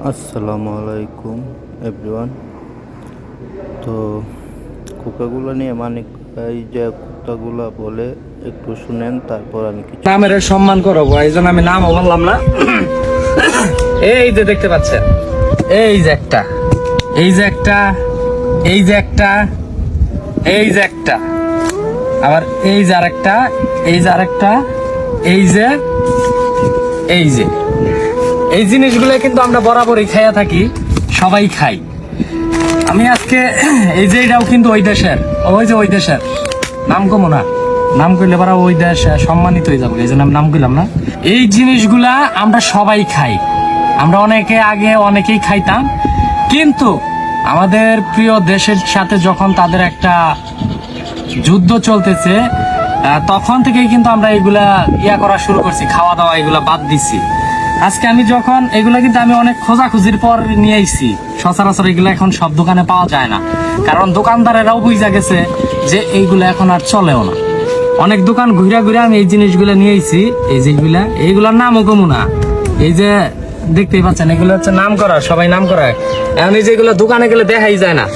আসসালামু আলাইকুম এভরিওয়ান। তো কোকাগুলো নিয়ে মানে এই যে কুত্তাগুলা বলে একটু শুনেন, তারপর আমি কিছু নামের সম্মান করো, এই জন্য আমি নামও বললাম না। এই যে দেখতে পাচ্ছেন, এই যে একটা, এই যে একটা, এই যে একটা, এই যে একটা, আবার এই যে আরেকটা, এই যে আরেকটা, এই যে, এই যে এই জিনিসগুলো কিন্তু আমরা বরাবরই খাইয়া থাকি, সবাই খাই। আমি আজকে এই যে এটাও কিন্তু ওই দেশের, ওই যে ওই দেশের নাম কমো না, নাম করলে পারা ওই দেশ সম্মানিত হয়ে যাবো, এই জন্য আমি নাম করলাম না। এই জিনিসগুলা আমরা সবাই খাই, আমরা অনেকেই খাইতাম, কিন্তু আমাদের প্রিয় দেশের সাথে যখন তাদের একটা যুদ্ধ চলতেছে, তখন থেকেই কিন্তু আমরা এগুলা করা শুরু করছি, খাওয়া দাওয়া এগুলা বাদ দিছি। আজকে আমি যখন এগুলা কিন্তু আমি অনেক খোঁজাখুঁজির পর নিয়ে আইছি, সচরাচর এগুলা এখন সব দোকানে পাওয়া যায় না, কারণ দোকানদারেরাও বুঝা গেছে যে এইগুলা এখন আর চলেও না। অনেক দোকান ঘুরা ঘুরে আমি এই জিনিসগুলা নিয়ে আইছি, এই যেগুলা, এইগুলার নামও কমু না। এই যে দেখতেই পাচ্ছেন, এগুলো হচ্ছে নাম করা, সবাই নাম করা, এখন এই যেগুলো দোকানে গেলে দেখাই যায় না।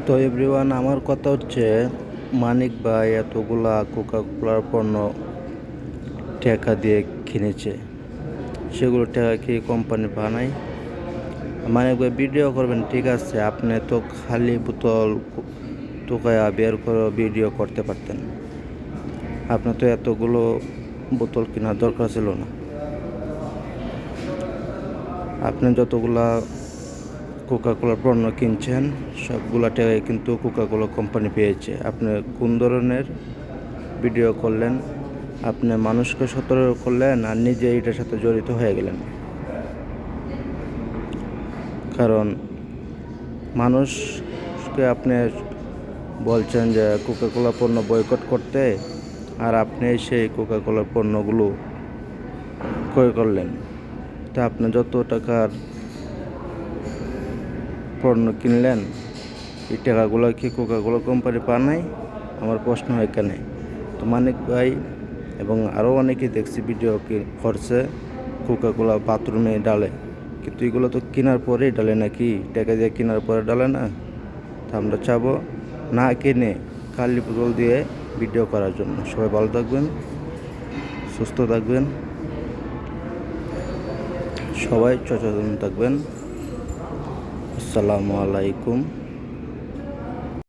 তো এভরিওয়ান, আমার কথা হচ্ছে মানিক ভাই এতগুলা কোকাকোলার পণ্য টাকা দিয়ে কিনেছে, সেগুলো টাকা কি কোম্পানি বানায়? মানিক ভাই ভিডিও করবেন ঠিক আছে, আপনি তো খালি বোতল টোকায়া বের করে ভিডিও করতে পারতেন। আপনার তো এতগুলো বোতল কেনার দরকার ছিল না। আপনি যতগুলা কোকাকোলার পণ্য কিনছেন সবগুলা টাকায় কিন্তু কোকাকোলা কোম্পানি পেয়েছে। আপনি কোন ধরনের ভিডিও করলেন? আপনি মানুষকে সতর্ক করলেন আর নিজে এটার সাথে জড়িত হয়ে গেলেন। কারণ মানুষকে আপনি বলছেন যে কোকাকোলা পণ্য বয়কট করতে, আর আপনি সেই কোকাকোলার পণ্যগুলো ক্রয় করলেন। তা আপনি যত টাকার পণ্য কিনলেন, এই টাকাগুলো কি কোকাকোলা কোম্পানি বানায়? আমার প্রশ্ন এখানে। তো মানিক ভাই এবং আরও অনেকেই দেখছি ভিডিও করছে কোকাকোলা বাথরুমে ডালে, কিন্তু এগুলো তো কেনার পরেই ডালে, নাকি টাকা দিয়ে কেনার পরে ডালে না? তা আমরা চাবো না কিনে খালি বোতল দিয়ে ভিডিও করার জন্য। সবাই ভালো থাকবেন, সুস্থ থাকবেন, সবাই সচেতন থাকবেন। আসসালামু আলাইকুম।